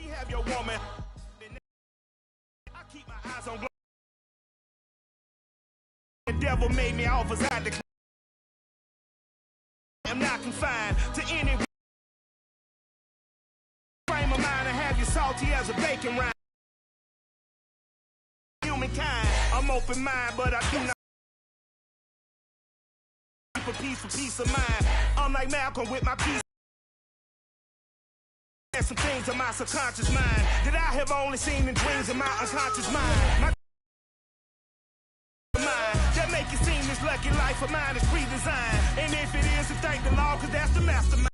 have your woman. I keep my eyes on. The devil made me offers I decline. I'm not confined to any frame of mind. I have you salty as a bacon rind. Humankind, I'm open mind, but I do not. For peace of mind. I'm like Malcolm with my peace. There's some things in my subconscious mind that I have only seen in dreams in my unconscious mind. My mind that make it seem this lucky life of mine is pre-designed. And if it is, then thank the Lord, cause that's the mastermind.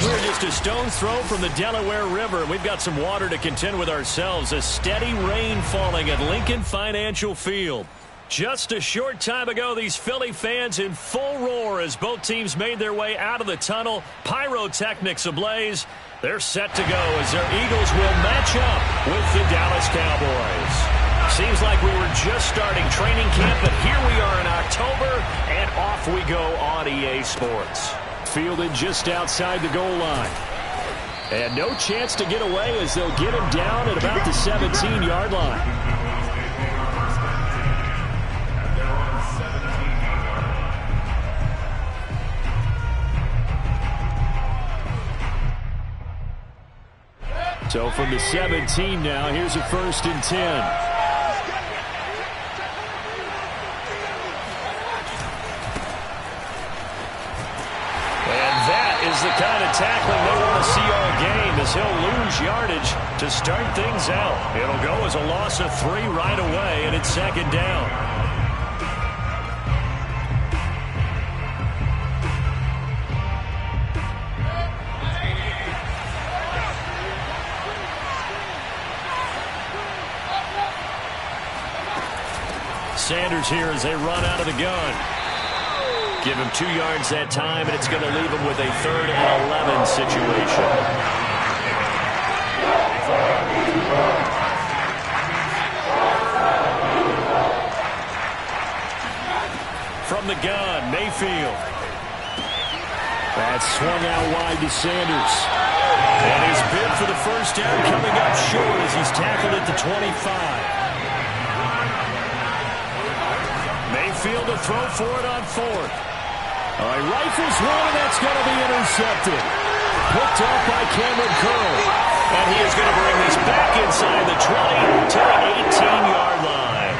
We're just a stone's throw from the Delaware River, and we've got some water to contend with ourselves. A steady rain falling at Lincoln Financial Field. Just a short time ago, these Philly fans in full roar as both teams made their way out of the tunnel. Pyrotechnics ablaze. They're set to go as their Eagles will match up with the Dallas Cowboys. Seems like we were just starting training camp, but here we are in October, and off we go on EA Sports. Fielded just outside the goal line. And no chance to get away as they'll get him down at about the 17-yard line. So from the 17 now, here's a 1st and 10. The kind of tackling they want to see all game as he'll lose yardage to start things out. It'll go as a loss of 3 right away, and it's 2nd down. Sanders here as they run out of the gun. Give him 2 yards that time, and it's going to leave him with a 3rd and 11 situation. From the gun, Mayfield. That's swung out wide to Sanders. And his bid for the 1st down coming up short as he's tackled at the 25. Mayfield to throw for it on 4th. All right, rifles one, and that's going to be intercepted. Picked off by Cameron Curl. And he is going to bring this back inside the 20 to the 18-yard line.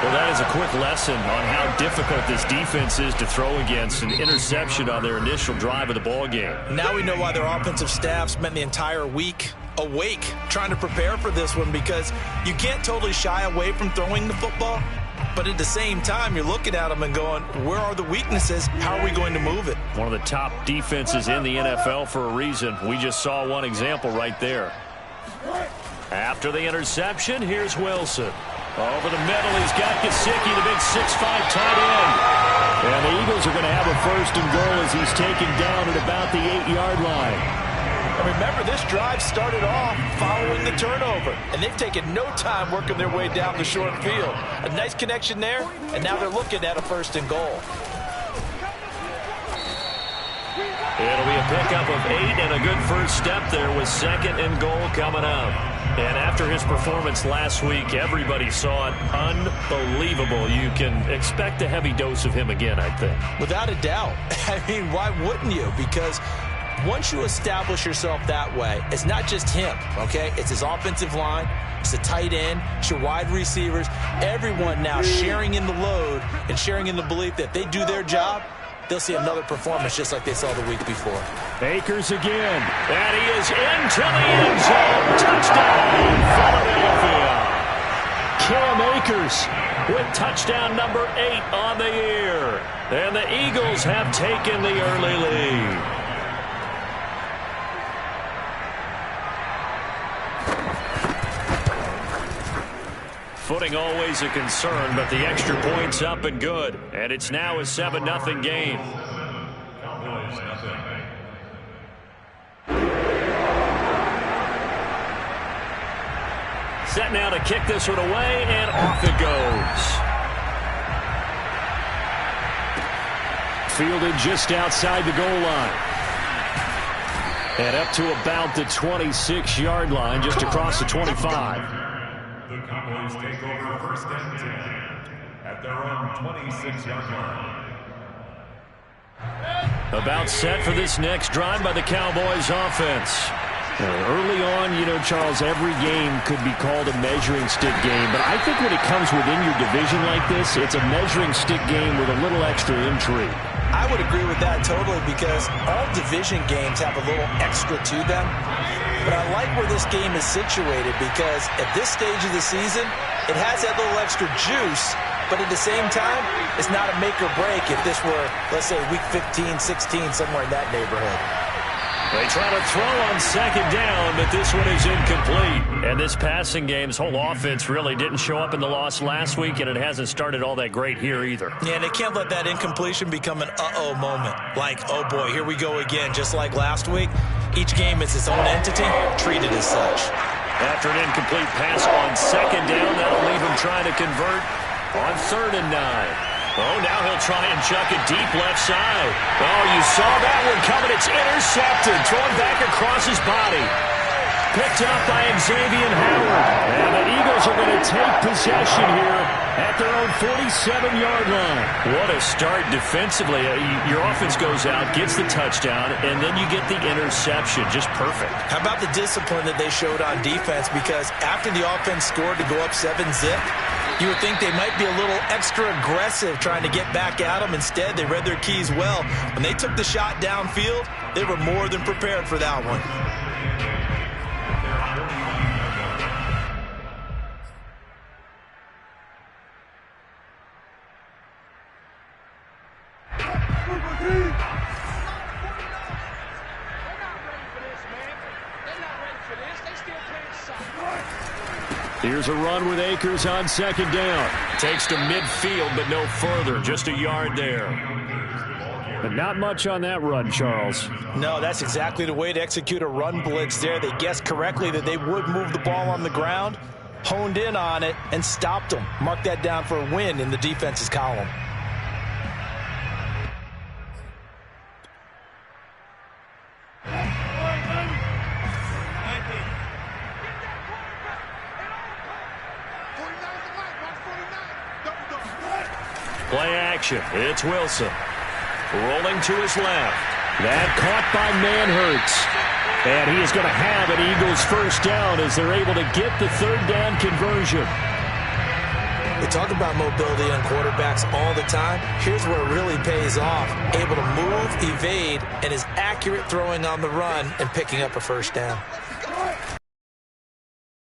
Well, that is a quick lesson on how difficult this defense is to throw against. An interception on their initial drive of the ball game. Now we know why their offensive staff spent the entire week awake trying to prepare for this one, because you can't totally shy away from throwing the football. But at the same time, you're looking at them and going, where are the weaknesses? How are we going to move it? One of the top defenses in the NFL for a reason. We just saw one example right there. After the interception, here's Wilson. Over the middle, he's got Gesicki, the big 6'5" tight end. And the Eagles are going to have a 1st and goal as he's taken down at about the 8-yard line. And remember, this drive started off following the turnover, and they've taken no time working their way down the short field. A nice connection there, and now they're looking at a 1st and goal. It'll be a pickup of 8 and a good first step there with 2nd and goal coming up. And after his performance last week, everybody saw it. Unbelievable. You can expect a heavy dose of him again, I think. Without a doubt. I mean, why wouldn't you? Because once you establish yourself that way, it's not just him, okay? It's his offensive line, it's the tight end, it's your wide receivers, everyone now sharing in the load and sharing in the belief that they do their job, they'll see another performance just like they saw the week before. Akers again. And he is into the end zone. Touchdown, Philadelphia. Cam Akers with touchdown number 8 on the year. And the Eagles have taken the early lead. Footing always a concern, but the extra point's up and good. And it's now a 7-0 game. Set now to kick this one away, and off it goes. fielded just outside the goal line. And up to about the 26-yard line, just across the 25. The Cowboys take over first and 10 at their own 26-yard line. About set for this next drive by the Cowboys offense. Early on, Charles, every game could be called a measuring stick game, but I think when it comes within your division like this, it's a measuring stick game with a little extra intrigue. I would agree with that totally because all division games have a little extra to them. But I like where this game is situated because at this stage of the season, it has that little extra juice, but at the same time, it's not a make or break if this were, let's say, week 15, 16, somewhere in that neighborhood. They try to throw on second down, but this one is incomplete. And this passing game's whole offense really didn't show up in the loss last week, and it hasn't started all that great here either. Yeah, and they can't let that incompletion become an uh-oh moment. Like, oh boy, here we go again, just like last week. Each game is its own entity, treated as such. After an incomplete pass on second down, that'll leave him trying to convert on 3rd and 9. Oh, now he'll try and chuck it deep left side. Oh, you saw that one coming. It's intercepted. Thrown back across his body. Picked up by Xavier Howard. And the Eagles are going to take possession here at their own 47-yard line. What a start defensively. Your offense goes out, gets the touchdown, and then you get the interception. Just perfect. How about the discipline that they showed on defense? Because after the offense scored to go up 7-0, you would think they might be a little extra aggressive trying to get back at them. Instead, they read their keys well. When they took the shot downfield, they were more than prepared for that one. Here's a run with Akers on second down. Takes to midfield, but no further. Just a yard there. But not much on that run, Charles. No, that's exactly the way to execute a run blitz there. They guessed correctly that they would move the ball on the ground, honed in on it, and stopped them. Mark that down for a win in the defense's column. Play action. It's Wilson. Rolling to his left. That caught by Manhertz. And he is going to have an Eagles first down as they're able to get the 3rd down conversion. We talk about mobility on quarterbacks all the time. Here's where it really pays off. Able to move, evade, and is accurate throwing on the run and picking up a first down.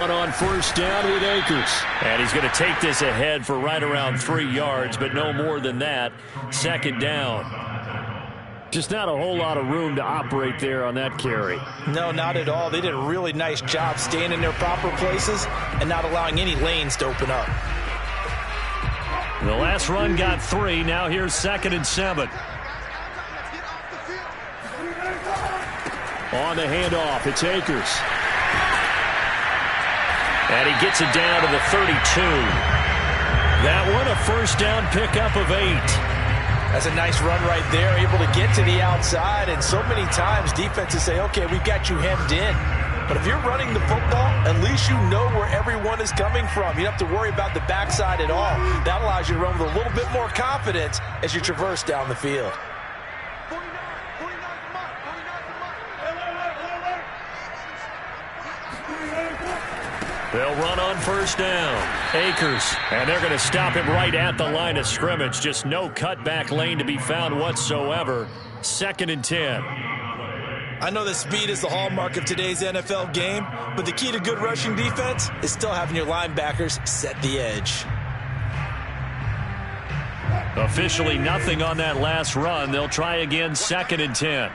On first down with Akers. And he's going to take this ahead for right around 3 yards, but no more than that. 2nd down. Just not a whole lot of room to operate there on that carry. No, not at all. They did a really nice job staying in their proper places and not allowing any lanes to open up. The last run got 3. Now here's 2nd and 7. On the handoff, it's Akers. And he gets it down to the 32. That one, a first down pickup of 8. That's a nice run right there, able to get to the outside. And so many times defenses say, okay, we've got you hemmed in. But if you're running the football, at least you know where everyone is coming from. You don't have to worry about the backside at all. That allows you to run with a little bit more confidence as you traverse down the field. They'll run on first down. Akers. And they're going to stop him right at the line of scrimmage. Just no cutback lane to be found whatsoever. 2nd and 10. I know that speed is the hallmark of today's NFL game, but the key to good rushing defense is still having your linebackers set the edge. Officially nothing on that last run. They'll try again 2nd and 10.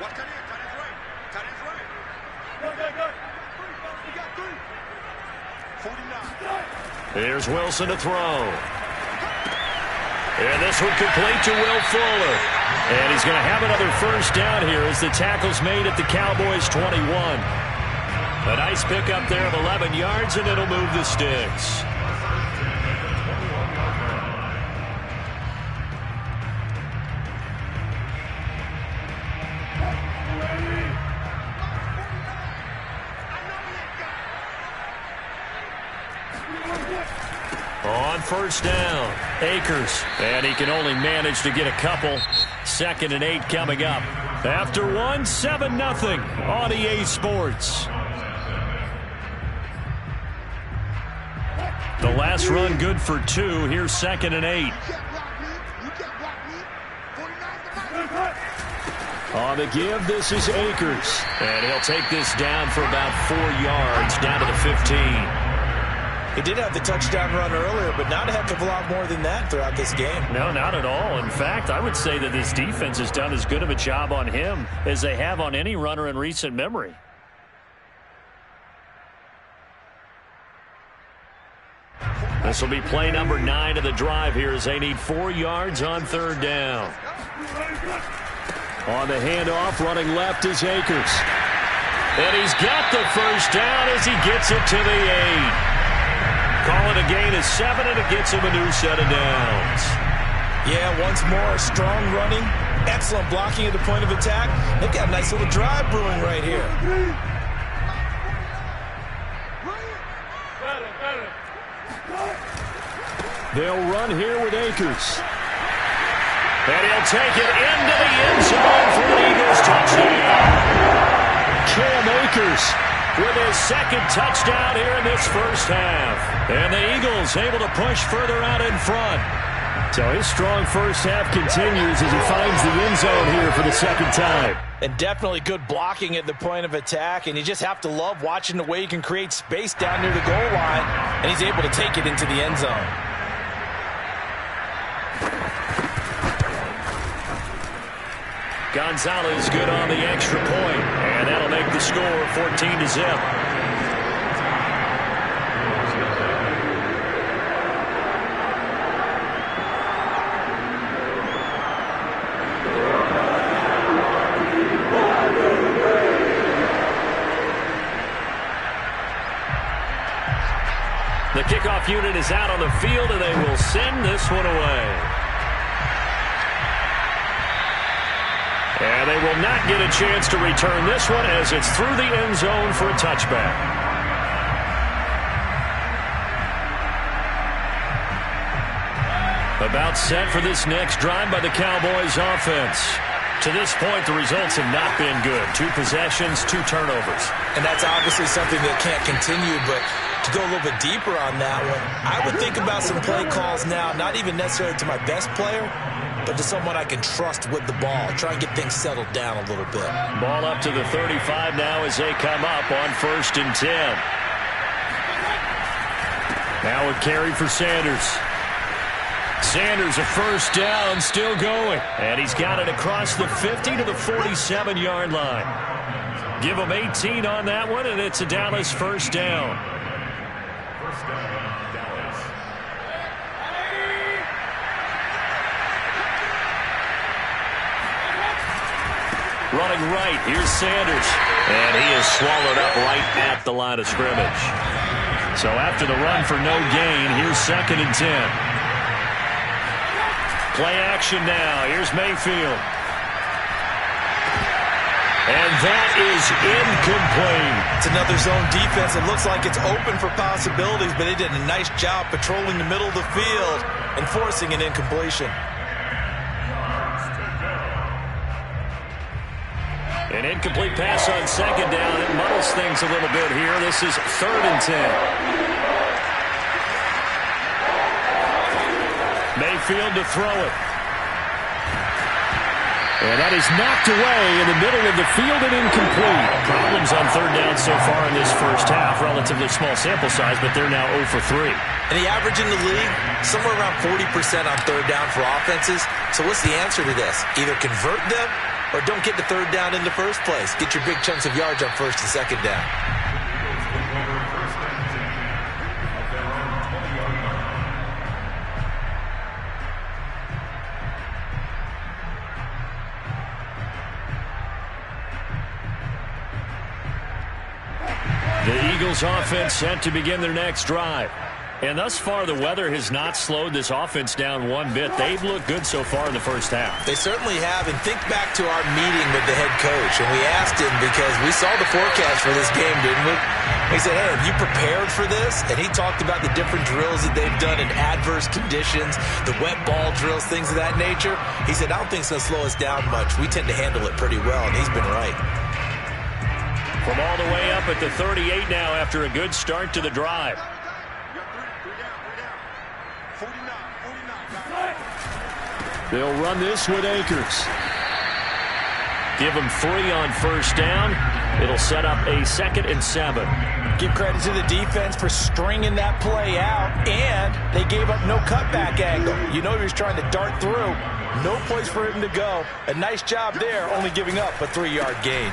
Here's Wilson to throw. And this one complete to Will Fuller. And he's going to have another first down here as the tackle's made at the Cowboys' 21. A nice pickup there of 11 yards, and it'll move the sticks. first down. Akers, and he can only manage to get a couple. 2nd and 8 coming up. After 1, 7-0 on EA Sports. The last run good for 2. Here's 2nd and 8. On the give, this is Akers. And he'll take this down for about 4 yards, down to the 15. He did have the touchdown run earlier, but not a heck of a lot more than that throughout this game. No, not at all. In fact, I would say that this defense has done as good of a job on him as they have on any runner in recent memory. This will be play number 9 of the drive here as they need 4 yards on 3rd down. On the handoff, running left is Akers. And he's got the first down as he gets it to the 8. Call it a gain of 7, and it gets him a new set of downs. Yeah, once more, strong running, excellent blocking at the point of attack. They've got a nice little drive brewing right here. They'll run here with Akers. And he'll take it into the end zone for an Eagles touchdown. Cam Akers with his 2nd touchdown here in this first half. And the Eagles able to push further out in front. So his strong first half continues as he finds the end zone here for the 2nd time. And definitely good blocking at the point of attack. And you just have to love watching the way he can create space down near the goal line. And he's able to take it into the end zone. Gonzalez good on the extra point, and that'll make the score 14-0. The kickoff unit is out on the field, and they will send this one away. And they will not get a chance to return this one as it's through the end zone for a touchback. About set for this next drive by the Cowboys offense. To this point, the results have not been good. 2 possessions, 2 turnovers. And that's obviously something that can't continue, but to go a little bit deeper on that one, I would think about some play calls now, not even necessarily to my best player, but to someone I can trust with the ball. Try and get things settled down a little bit. Ball up to the 35 now as they come up on 1st and 10. Now a carry for Sanders. Sanders a first down, still going. And he's got it across the 50 to the 47-yard line. Give him 18 on that one, and it's a Dallas first down. First down, Dallas. Running right, here's Sanders. And he is swallowed up right at the line of scrimmage. So after the run for no gain, here's 2nd and 10. Play action now. Here's Mayfield. And that is incomplete. It's another zone defense. It looks like it's open for possibilities, but they did a nice job patrolling the middle of the field and forcing an incompletion. An incomplete pass on 2nd down. It muddles things a little bit here. This is 3rd and 10. Mayfield to throw it. And that is knocked away in the middle of the field and incomplete. Problems on 3rd down so far in this first half. Relatively small sample size, but they're now 0 for 3. And the average in the league, somewhere around 40% on 3rd down for offenses. So what's the answer to this? Either convert them or don't get the 3rd down in the first place. Get your big chunks of yards on 1st and 2nd down. The Eagles offense set to begin their next drive. And thus far, the weather has not slowed this offense down one bit. They've looked good so far in the first half. They certainly have. And think back to our meeting with the head coach. And we asked him, because we saw the forecast for this game, didn't we? He said, hey, have you prepared for this? And he talked about the different drills that they've done in adverse conditions, the wet ball drills, things of that nature. He said, I don't think it's going to slow us down much. We tend to handle it pretty well, and he's been right. From all the way up at the 38 now after a good start to the drive. They'll run this with Akers. Give him 3 on first down. It'll set up a 2nd and 7. Give credit to the defense for stringing that play out, and they gave up no cutback angle. You know he was trying to dart through. No place for him to go. A nice job there, only giving up a 3-yard gain.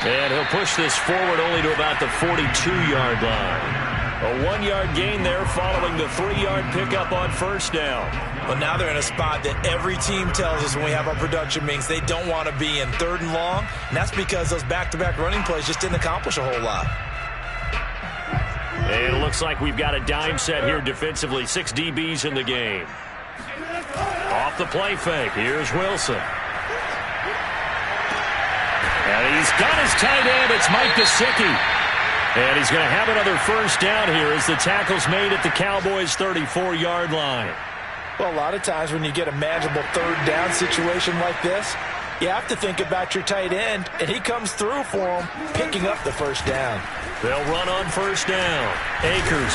And he'll push this forward only to about the 42-yard line. A 1-yard gain there following the 3-yard pickup on first down. Well, now they're in a spot that every team tells us when we have our production meetings they don't want to be in, 3rd and long. And that's because those back-to-back running plays just didn't accomplish a whole lot. And it looks like we've got a dime set here defensively. 6 DBs in the game. Off the play fake. Here's Wilson. And he's got his tight end. It's Mike Gesicki. And he's going to have another first down here as the tackle's made at the Cowboys' 34-yard line. Well, a lot of times when you get a manageable 3rd down situation like this, you have to think about your tight end, and he comes through for him, picking up the first down. They'll run on first down. Akers.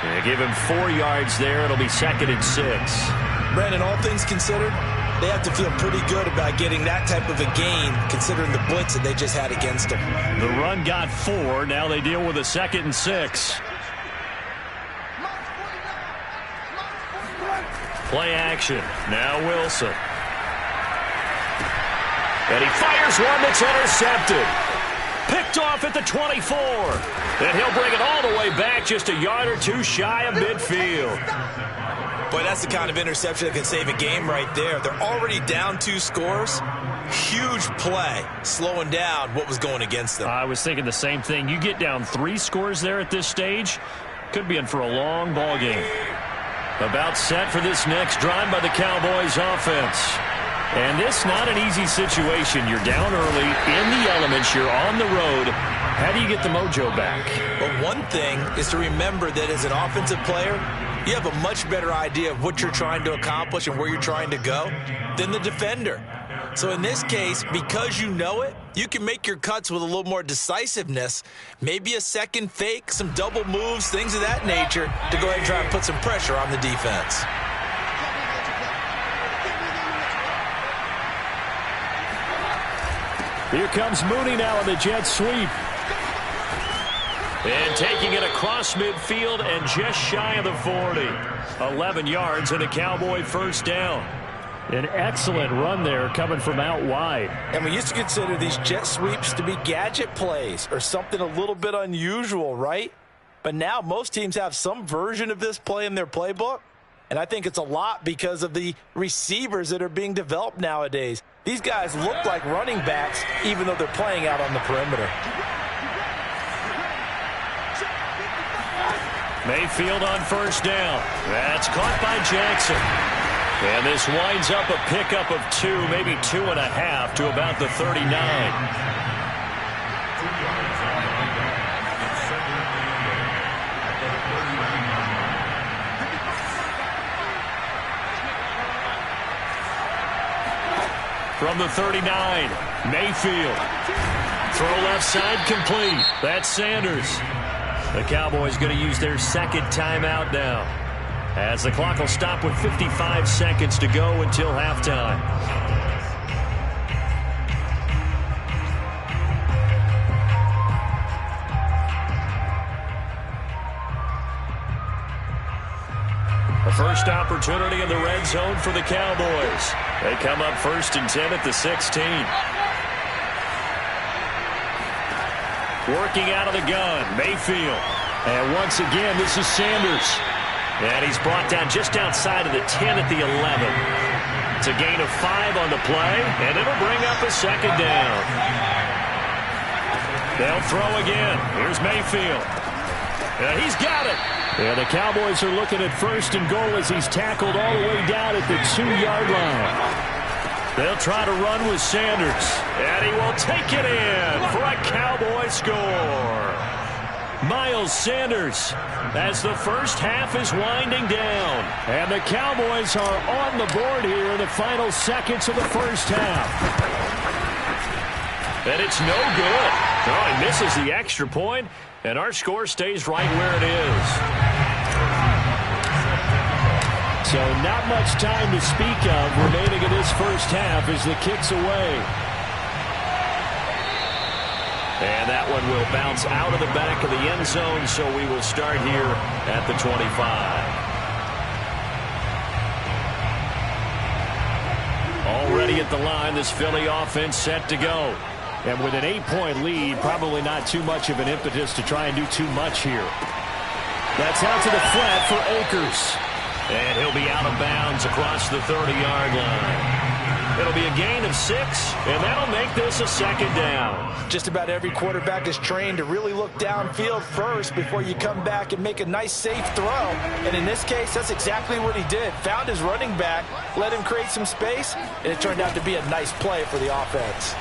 They give him 4 yards there. It'll be 2nd and 6. Brandon, all things considered, they have to feel pretty good about getting that type of a gain, considering the blitz that they just had against them. The run got 4. Now they deal with a 2nd and 6. Play action. Now Wilson. And he fires one that's intercepted. Picked off at the 24. And he'll bring it all the way back just a yard or 2 shy of midfield. Boy, that's the kind of interception that can save a game right there. They're already down 2 scores. Huge play, slowing down what was going against them. I was thinking the same thing. You get down 3 scores there at this stage, could be in for a long ball game. About set for this next drive by the Cowboys offense. And this not an easy situation. You're down early, in the elements, you're on the road. How do you get the mojo back? Well, one thing is to remember that as an offensive player, you have a much better idea of what you're trying to accomplish and where you're trying to go than the defender. So in this case, because you know it, you can make your cuts with a little more decisiveness, maybe a second fake, some double moves, things of that nature, to go ahead and try and put some pressure on the defense. Here comes Mooney now in the jet sweep. And taking it across midfield and just shy of the 40. 11 yards and a Cowboy first down. An excellent run there coming from out wide. And we used to consider these jet sweeps to be gadget plays or something a little bit unusual, right? But now most teams have some version of this play in their playbook. And I think it's a lot because of the receivers that are being developed nowadays. These guys look like running backs even though they're playing out on the perimeter. Mayfield on first down. That's caught by Jackson. And this winds up a pickup of 2, maybe 2.5 to about the 39. From the 39, Mayfield. Throw left side complete. That's Sanders. The Cowboys going to use their 2nd timeout now, as the clock will stop with 55 seconds to go until halftime. A first opportunity in the red zone for the Cowboys. They come up 1st and 10 at the 16. Working out of the gun, Mayfield. And once again, this is Sanders. And he's brought down just outside of the 10 at the 11. It's a gain of 5 on the play, and it'll bring up a 2nd down. They'll throw again. Here's Mayfield. He's got it. And the Cowboys are looking at 1st and goal as he's tackled all the way down at the 2-yard line. They'll try to run with Sanders. And he will take it in for a Cowboy score. Miles Sanders as the first half is winding down. And the Cowboys are on the board here in the final seconds of the first half. And it's no good. Oh, he misses the extra point, and our score stays right where it is. So not much time to speak of remaining in this first half as the kick's away. And that one will bounce out of the back of the end zone, so we will start here at the 25. Already at the line, this Philly offense set to go. And with an 8-point lead, probably not too much of an impetus to try and do too much here. That's out to the flat for Akers. And he'll be out of bounds across the 30-yard line. It'll be a gain of 6, and that'll make this a 2nd down. Just about every quarterback is trained to really look downfield first before you come back and make a nice, safe throw. And in this case, that's exactly what he did. Found his running back, let him create some space, and it turned out to be a nice play for the offense.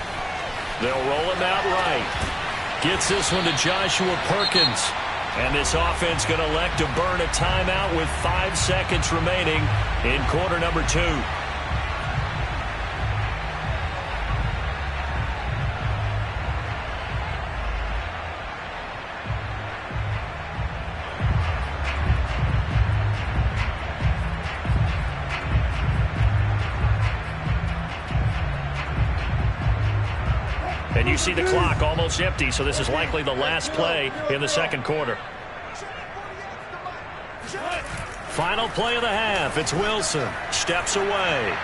They'll roll him out right. Gets this one to Joshua Perkins. And this offense going to elect to burn a timeout with 5 seconds remaining in quarter number 2. And you see the clock almost empty, so this is likely the last play in the second quarter. Final play of the half. It's Wilson. Steps away.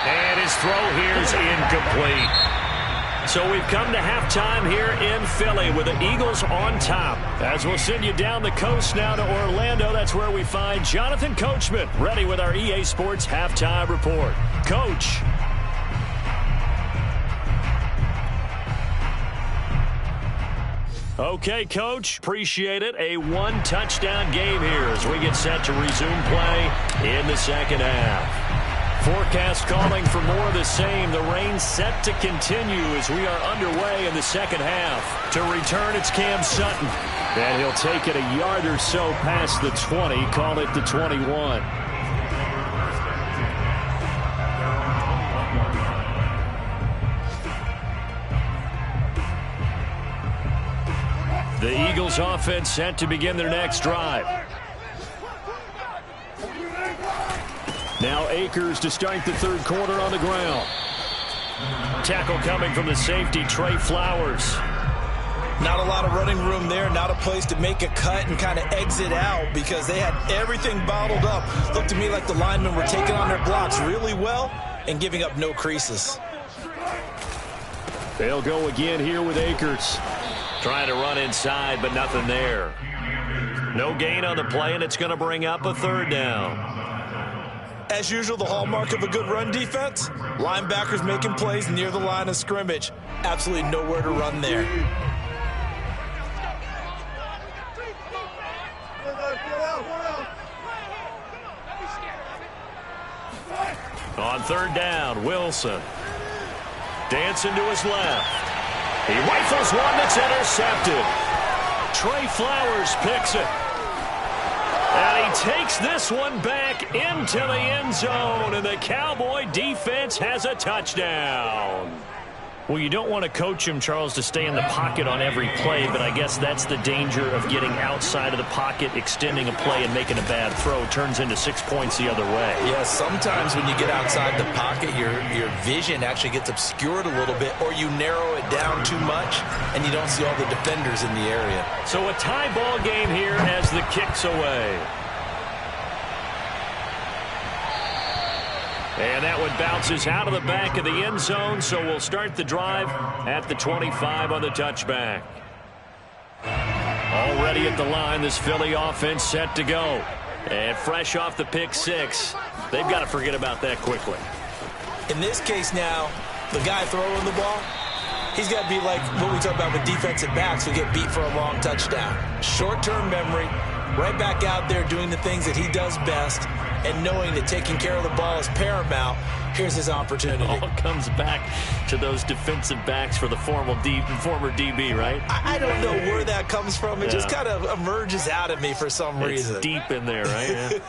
And his throw here is incomplete. So we've come to halftime here in Philly with the Eagles on top. As we'll send you down the coast now to Orlando, that's where we find Jonathan Coachman ready with our EA Sports Halftime Report. Coach. Okay, Coach. Appreciate it. A 1-touchdown game here as we get set to resume play in the second half. Forecast calling for more of the same. The rain set to continue as we are underway in the second half. To return, it's Cam Sutton. And he'll take it a yard or so past the 20. Call it the 21. The Eagles offense set to begin their next drive. Now Akers to start the third quarter on the ground. Tackle coming from the safety, Trey Flowers. Not a lot of running room there, not a place to make a cut and kind of exit out because they had everything bottled up. Looked to me like the linemen were taking on their blocks really well and giving up no creases. They'll go again here with Akers. Trying to run inside, but nothing there. No gain on the play, and it's going to bring up a 3rd down. As usual, the hallmark of a good run defense, linebackers making plays near the line of scrimmage. Absolutely nowhere to run there. On 3rd down, Wilson. Dancing to his left. He rifles one that's intercepted. Trey Flowers picks it. And he takes this one back into the end zone, and the Cowboy defense has a touchdown. Well, you don't want to coach him, Charles, to stay in the pocket on every play, but I guess that's the danger of getting outside of the pocket, extending a play, and making a bad throw. It turns into 6 points the other way. Yeah, sometimes when you get outside the pocket, your vision actually gets obscured a little bit, or you narrow it down too much, and you don't see all the defenders in the area. So a tie ball game here as the kick's away. And that one bounces out of the back of the end zone, so we'll start the drive at the 25 on the touchback. Already at the line, this Philly offense set to go. And fresh off the pick 6, they've got to forget about that quickly. In this case now, the guy throwing the ball, He's got to be like what we talk about with defensive backs who get beat for a long touchdown. Short-term memory, right back out there doing the things that he does best, and knowing that taking care of the ball is paramount. Here's his opportunity. It all comes back to those defensive backs for the former DB, right? I don't know where that comes from. It just kind of emerges out of me for some reason. It's deep in there, right?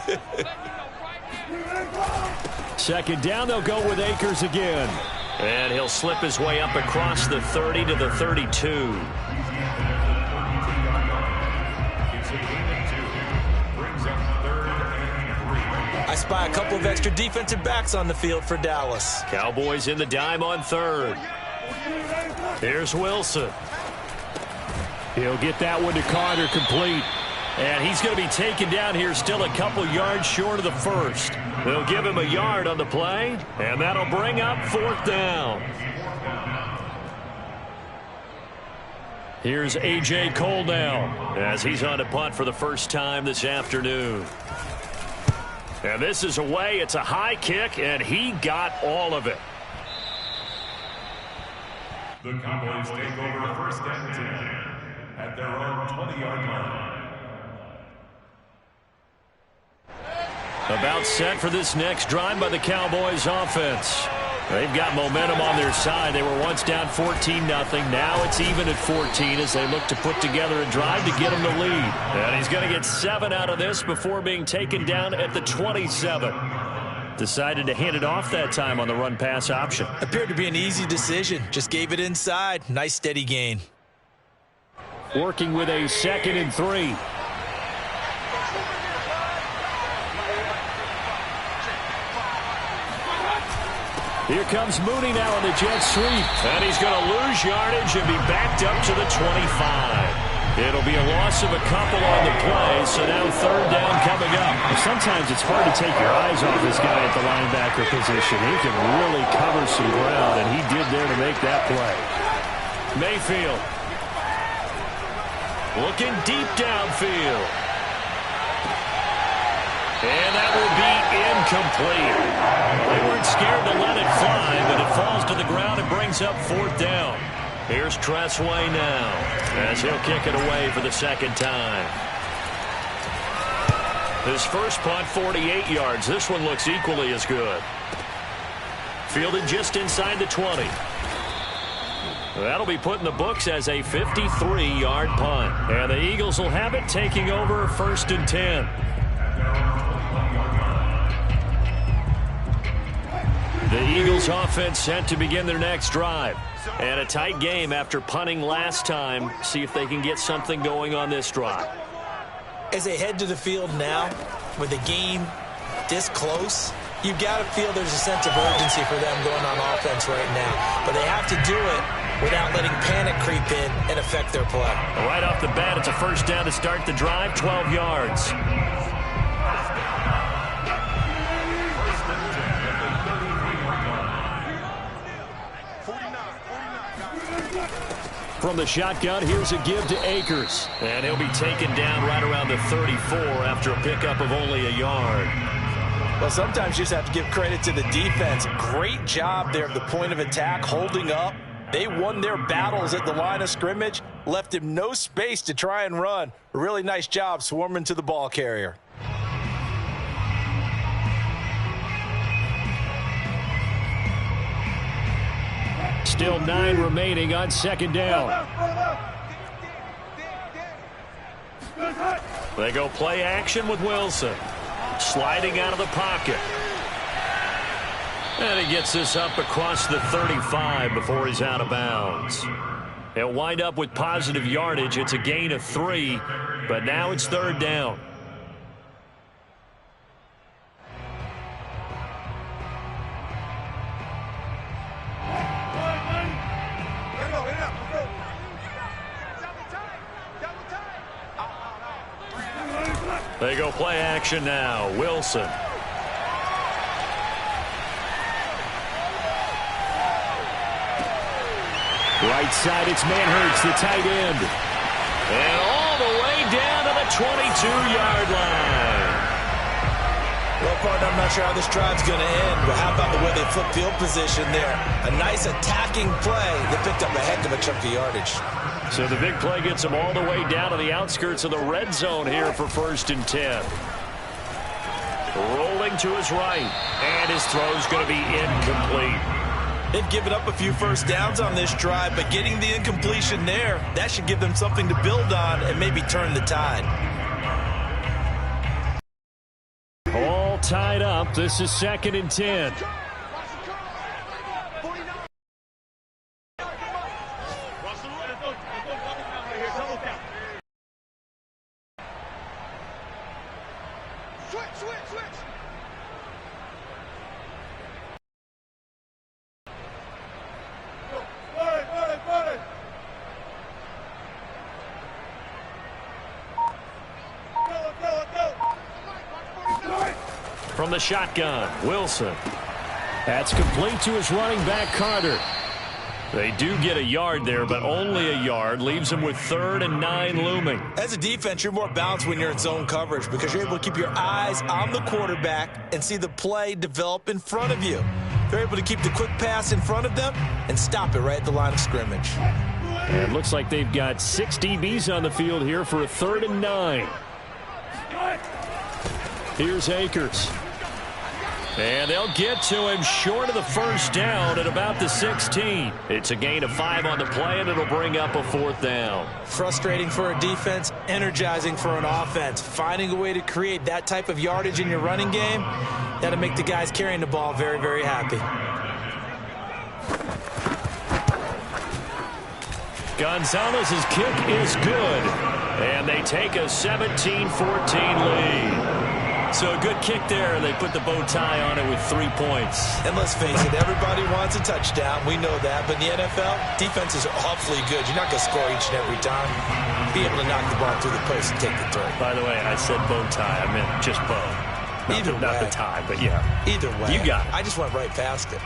Second down, they'll go with Akers again. And he'll slip his way up across the 30 to the 32. It's a gain of 2. Brings up 3rd and 3. I spy a couple of extra defensive backs on the field for Dallas. Cowboys in the dime on 3rd. Here's Wilson. He'll get that one to Carter, complete. And he's going to be taken down here, still a couple yards short of the first. They'll give him a yard on the play, and that'll bring up 4th down. Here's A.J. Cole now, as he's on to punt for the first time this afternoon. And this is away. It's a high kick, and he got all of it. The Cowboys take over 1st and 10 at their own 20-yard line. About set for this next drive by the Cowboys offense. They've got momentum on their side. They were once down 14-0. Now it's even at 14 as they look to put together a drive to get them the lead. And he's going to get 7 out of this before being taken down at the 27. Decided to hand it off that time on the run-pass option. Appeared to be an easy decision. Just gave it inside. Nice steady gain. Working with a 2nd and 3. Here comes Mooney now on the jet sweep. And he's going to lose yardage and be backed up to the 25. It'll be a loss of a couple on the play, so now 3rd down coming up. Sometimes it's hard to take your eyes off this guy at the linebacker position. He can really cover some ground, and he did there to make that play. Mayfield. Looking deep downfield. And that will be incomplete. They weren't scared to let it fly, but it falls to the ground and brings up 4th down. Here's Tressway now, as he'll kick it away for the 2nd time. His first punt, 48 yards. This one looks equally as good. Fielded just inside the 20. That'll be put in the books as a 53-yard punt. And the Eagles will have it, taking over 1st and 10. The Eagles offense set to begin their next drive. And a tight game after punting last time. See if they can get something going on this drive. As they head to the field now, with the game this close, you've got to feel there's a sense of urgency for them going on offense right now. But they have to do it without letting panic creep in and affect their play. Right off the bat, it's a 1st down to start the drive, 12 yards. From the shotgun, here's a give to Akers. And he'll be taken down right around the 34 after a pickup of only a yard. Well, sometimes you just have to give credit to the defense. Great job there at the point of attack, holding up. They won their battles at the line of scrimmage, left him no space to try and run. A really nice job swarming to the ball carrier. Still 9 remaining on 2nd down. They go play action with Wilson. Sliding out of the pocket. And he gets this up across the 35 before he's out of bounds. He'll wind up with positive yardage. It's a gain of 3, but now it's 3rd down. They go play action now. Wilson. Right side, it's Manhertz, the tight end. And all the way down to the 22-yard line. Well, partner, I'm not sure how this drive's going to end, but how about the way they flip field position there? A nice attacking play that picked up a heck of a chunk of yardage. So the big play gets him all the way down to the outskirts of the red zone here for 1st and 10. Rolling to his right, and his throw's going to be incomplete. They've given up a few first downs on this drive, but getting the incompletion there, that should give them something to build on and maybe turn the tide. All tied up. This is 2nd and 10. From the shotgun, Wilson. That's complete to his running back, Carter. They do get a yard there, but only a yard. Leaves them with 3rd and 9 looming. As a defense, you're more balanced when you're in zone coverage because you're able to keep your eyes on the quarterback and see the play develop in front of you. They're able to keep the quick pass in front of them and stop it right at the line of scrimmage. And it looks like they've got 6 DBs on the field here for a 3rd and 9. Here's Akers. And they'll get to him short of the first down at about the 16. It's a gain of 5 on the play, and it'll bring up a 4th down. Frustrating for a defense, energizing for an offense. Finding a way to create that type of yardage in your running game, that'll make the guys carrying the ball very, very happy. Gonzalez's kick is good, and they take a 17-14 lead. So a good kick there. They put the bow tie on it with 3 points. And let's face it, everybody wants a touchdown. We know that. But in the NFL, defense is awfully good. You're not going to score each and every time. Be able to knock the ball through the post and take the throw. By the way, I said bow tie. I meant just bow. Not the tie, but yeah. Either way. You got it. I just went right past it.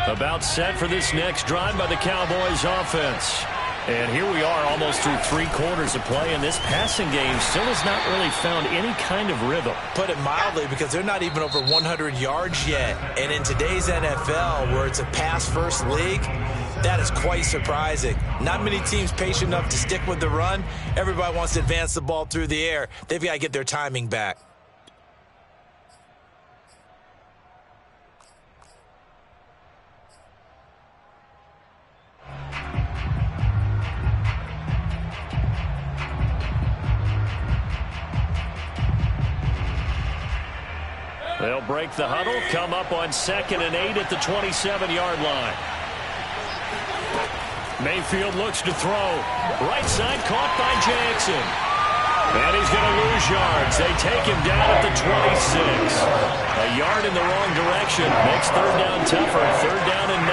About set for this next drive by the Cowboys offense. And here we are almost through 3 quarters of play, and this passing game still has not really found any kind of rhythm. Put it mildly, because they're not even over 100 yards yet. And in today's NFL, where it's a pass-first league, that is quite surprising. Not many teams patient enough to stick with the run. Everybody wants to advance the ball through the air. They've got to get their timing back. They'll break the huddle, come up on 2nd and 8 at the 27-yard line. Mayfield looks to throw. Right side caught by Jackson. And he's going to lose yards. They take him down at the 26. A yard in the wrong direction. Makes 3rd down tougher. 3rd down and 9.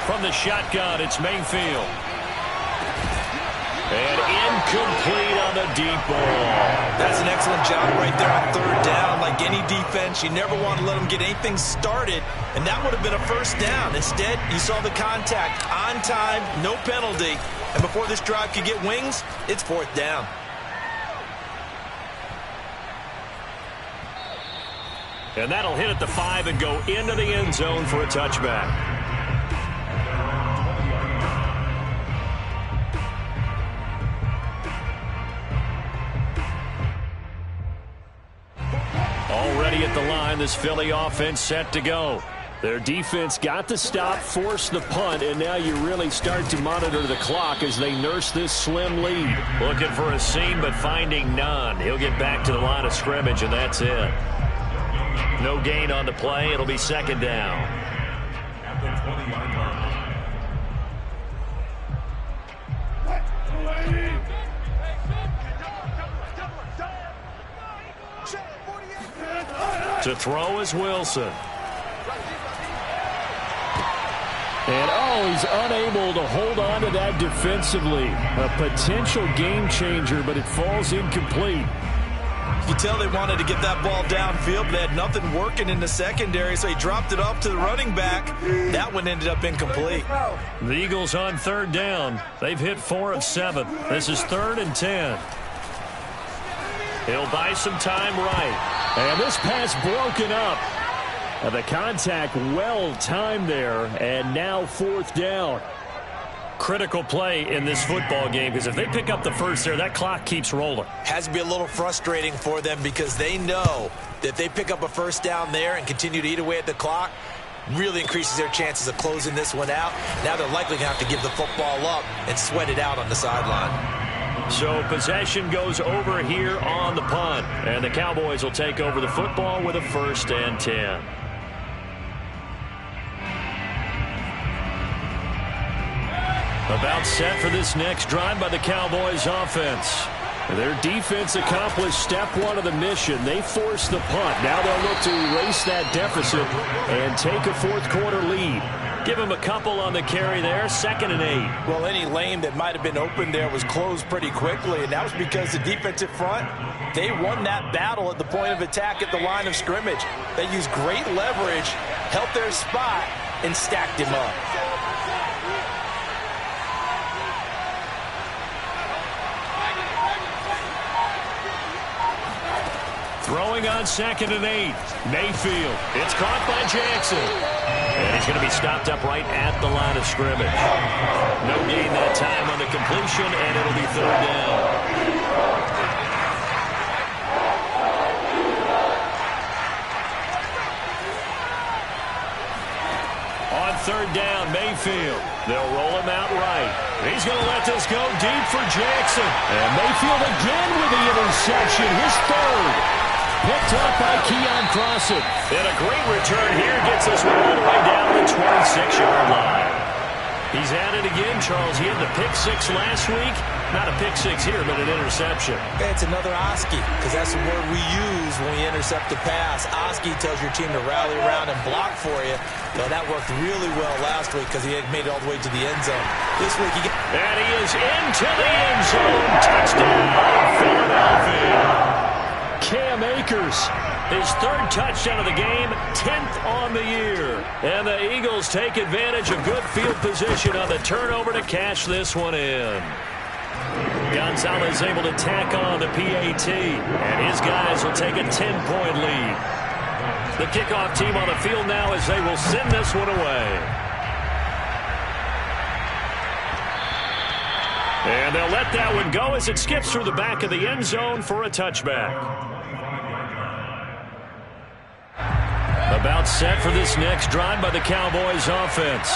From the shotgun, it's Mayfield. And incomplete on the deep ball. That's an excellent job right there on 3rd down. Like any defense, you never want to let them get anything started, and that would have been a 1st down. Instead, you saw the contact on time, no penalty, and before this drive could get wings, it's 4th down. And that'll hit at the 5 and go into the end zone for a touchback. Already at the line, this Philly offense set to go. Their defense got the stop, forced the punt, and now you really start to monitor the clock as they nurse this slim lead. Looking for a seam, but finding none. He'll get back to the line of scrimmage, and that's it. No gain on the play. It'll be 2nd down. At the 20-yard line. To throw is Wilson. And, he's unable to hold on to that defensively. A potential game changer, but it falls incomplete. You can tell they wanted to get that ball downfield, but they had nothing working in the secondary, so he dropped it off to the running back. That one ended up incomplete. The Eagles on third down. They've hit 4 of 7. This is 3rd and 10. He'll buy some time right. And this pass broken up. And the contact well timed there, and now 4th down. Critical play in this football game, because if they pick up the first there, that clock keeps rolling. Has to be a little frustrating for them because they know that if they pick up a first down there and continue to eat away at the clock, really increases their chances of closing this one out. Now they're likely going to have to give the football up and sweat it out on the sideline. So possession goes over here on the punt, and the Cowboys will take over the football with a 1st and 10. About set for this next drive by the Cowboys offense. Their defense accomplished step 1 of the mission. They forced the punt. Now they'll look to erase that deficit and take a 4th quarter lead. Give him a couple on the carry there, 2nd and 8. Well, any lane that might have been open there was closed pretty quickly, and that was because the defensive front, they won that battle at the point of attack at the line of scrimmage. They used great leverage, held their spot, and stacked him up. Throwing on 2nd and 8. Mayfield. It's caught by Jackson. And he's going to be stopped up right at the line of scrimmage. No gain that time on the completion, and it'll be 3rd down. On 3rd down, Mayfield. They'll roll him out right. He's going to let this go deep for Jackson. And Mayfield again with the interception, his 3rd. Picked up by Keon Crossen. And a great return here gets us all the way down the 26-yard line. He's at it again, Charles. He had the pick 6 last week. Not a pick 6 here, but an interception. It's another Oski, because that's the word we use when we intercept a pass. Oski tells your team to rally around and block for you. Well, that worked really well last week because he had made it all the way to the end zone. This week he and he is into the end zone. Touchdown, Philadelphia. Cam Akers, his 3rd touchdown of the game, 10th on the year. And the Eagles take advantage of good field position on the turnover to cash this one in. Gonzalez able to tack on the PAT, and his guys will take a 10-point lead. The kickoff team on the field now as they will send this one away. And they'll let that one go as it skips through the back of the end zone for a touchback. About set for this next drive by the Cowboys offense.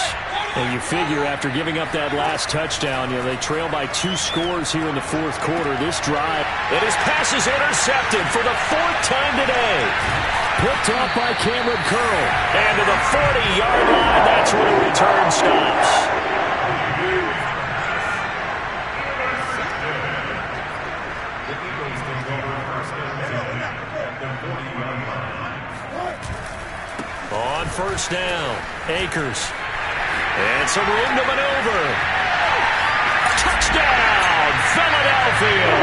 And you figure after giving up that last touchdown, they trail by 2 scores here in the 4th quarter. This drive. And his pass is intercepted for the 4th time today. Picked up by Cameron Curl. And to the 40-yard line, that's where the return stops. On 1st down, Akers. And some room to maneuver. Touchdown, Philadelphia!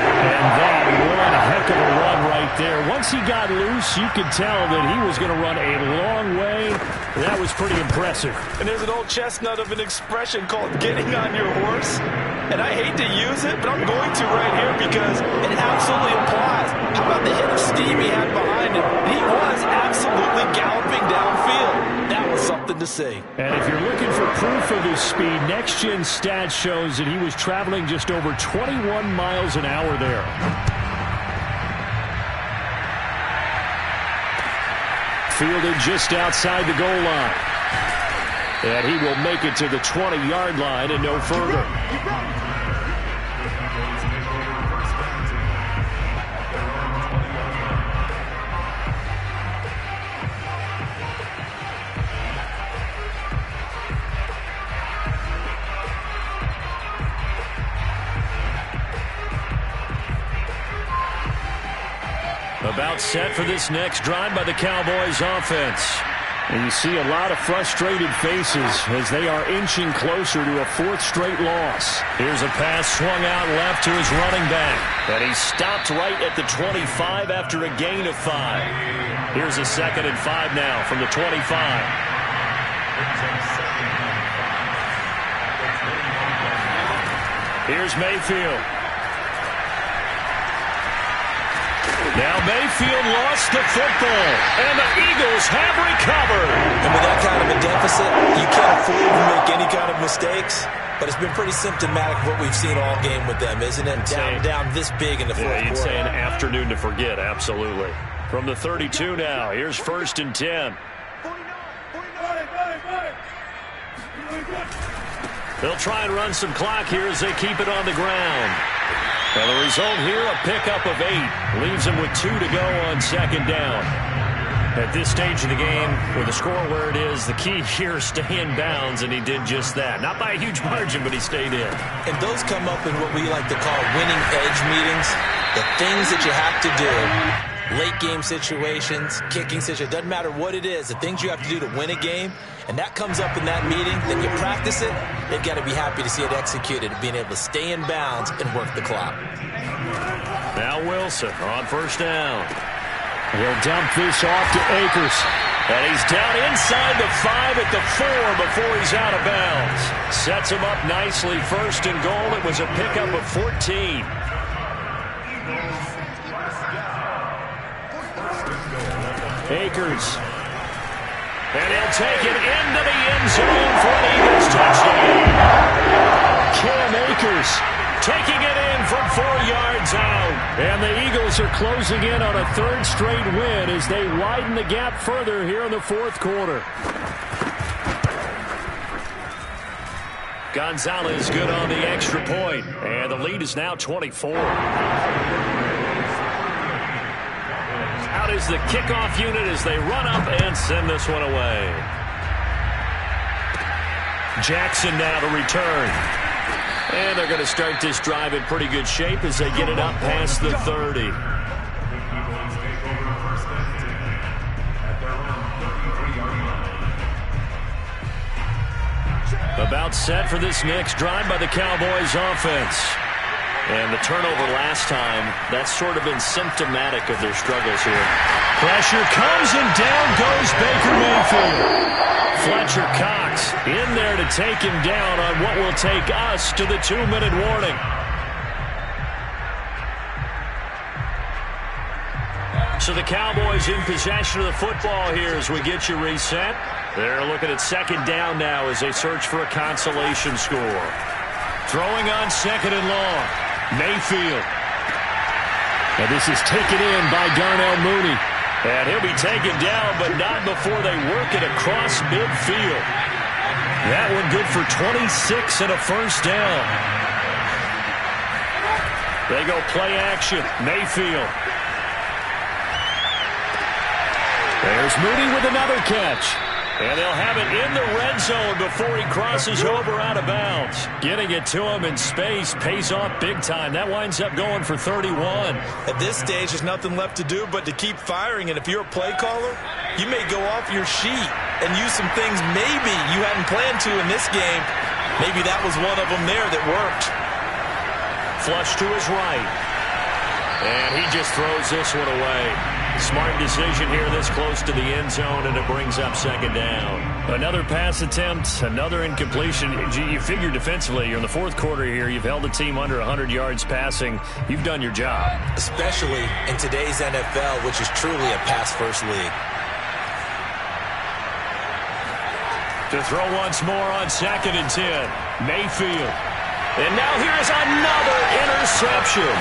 And that one heck of a run right there. Once he got loose, you could tell that he was going to run a long way. That was pretty impressive. And there's an old chestnut of an expression called getting on your horse. And I hate to use it, but I'm going to right here because it absolutely applies. How about the hit of steam he had behind him? He was absolutely galloping downfield. That was something to see. And if you're looking for proof of his speed, Next Gen Stats shows that he was traveling just over 21 miles an hour there. Fielded just outside the goal line. And he will make it to the 20-yard line and no further. About set for this next drive by the Cowboys offense. And you see a lot of frustrated faces as they are inching closer to a fourth straight loss. Here's a pass swung out left to his running back. And he stopped right at the 25 after a gain of 5. Here's a 2nd and 5 now from the 25. Here's Mayfield. Now Mayfield lost the football, and the Eagles have recovered. And with that kind of a deficit, you can't afford to make any kind of mistakes. But it's been pretty symptomatic of what we've seen all game with them, isn't it? Down this big in the fourth quarter. You'd say an afternoon to forget, absolutely. From the 32 now, here's 1st and 10. They'll try and run some clock here as they keep it on the ground. And the result here, a pickup of 8. Leaves them with 2 to go on 2nd down. At this stage of the game, with the score where it is, the key here is stay in bounds, and he did just that. Not by a huge margin, but he stayed in. And those come up in what we like to call winning edge meetings. The things that you have to do, late game situations, kicking situations, doesn't matter what it is, the things you have to do to win a game, and that comes up in that meeting, then you practice it, they've got to be happy to see it executed, being able to stay in bounds and work the clock. Now Wilson on 1st down. He'll dump this off to Akers. And he's down inside the 5 at the 4 before he's out of bounds. Sets him up nicely. 1st and goal. It was a pickup of 14. Akers. And he'll take it into the end zone for an Eagles touchdown. Cam Akers taking it in from 4 yards out. And the Eagles are closing in on a 3rd straight win as they widen the gap further here in the 4th quarter. Gonzalez good on the extra point. And the lead is now 24. Out is the kickoff unit as they run up and send this one away. Jackson now to return. And they're going to start this drive in pretty good shape as they get it up past the 30. About set for this next drive by the Cowboys offense. And the turnover last time, that's sort of been symptomatic of their struggles here. Pressure comes and down goes Baker Mayfield. Fletcher Cox in there to take him down on what will take us to the 2-minute warning. So the Cowboys in possession of the football here as we get you reset. They're looking at 2nd down now as they search for a consolation score. Throwing on 2nd and long. Mayfield. And this is taken in by Darnell Mooney. And he'll be taken down, but not before they work it across midfield. That one good for 26 and a 1st down. They go play action. Mayfield. There's Mooney with another catch. And they'll have it in the red zone before he crosses over out of bounds. Getting it to him in space pays off big time. That winds up going for 31. At this stage, there's nothing left to do but to keep firing. And if you're a play caller, you may go off your sheet and use some things maybe you hadn't planned to in this game. Maybe that was one of them there that worked. Flush to his right. And he just throws this one away. Smart decision here this close to the end zone, and it brings up 2nd down. Another pass attempt, another incompletion. You figure defensively, you're in the 4th quarter here. You've held a team under 100 yards passing. You've done your job. Especially in today's NFL, which is truly a pass-first league. To throw once more on 2nd and 10. Mayfield. And now here's another interception.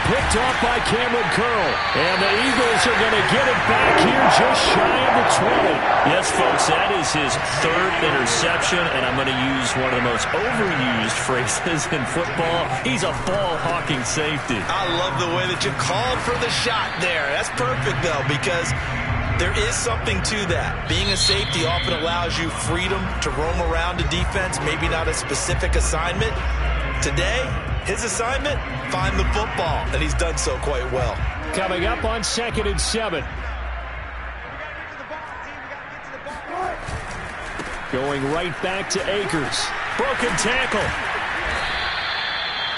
Picked off by Cameron Curl. And the Eagles are going to get it back here just shy of the 20. Yes, folks, that is his 3rd interception, and I'm going to use one of the most overused phrases in football. He's a ball-hawking safety. I love the way that you called for the shot there. That's perfect, though, because there is something to that. Being a safety often allows you freedom to roam around a defense, maybe not a specific assignment. Today, his assignment, find the football, and he's done so quite well. Coming up on 2nd and 7. Going right back to Akers. Broken tackle.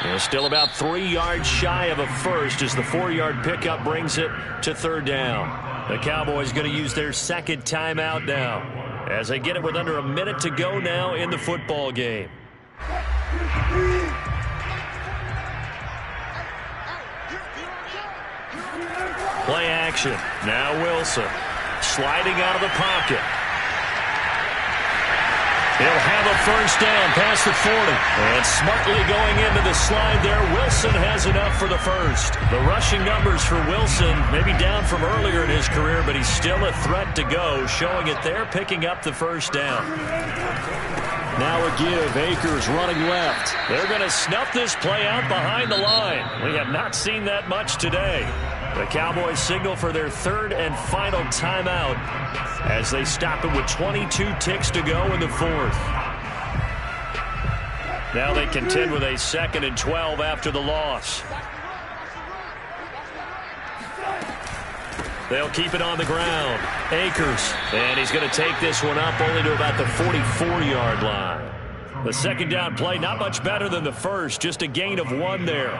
They're still about 3 yards shy of a first as the 4-yard pickup brings it to third down. The Cowboys going to use their second timeout now as they get it with under a minute to go now in the football game. Play action. Now Wilson sliding out of the pocket. He'll have a first down past the 40. And smartly going into the slide there, Wilson has enough for the first. The rushing numbers for Wilson maybe down from earlier in his career, but he's still a threat to go, showing it there, picking up the first down. Now a give. Akers running left. They're going to snuff this play out behind the line. We have not seen that much today. The Cowboys signal for their third and final timeout as they stop it with 22 ticks to go in the fourth. Now they contend with a 2nd and 12 after the loss. They'll keep it on the ground. Akers, and he's going to take this one up only to about the 44-yard line. The second down play, not much better than the first, just a gain of 1 there.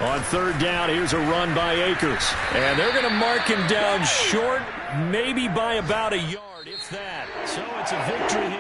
On third down, here's a run by Akers. And they're going to mark him down short, maybe by about a yard, if that. So it's a victory here.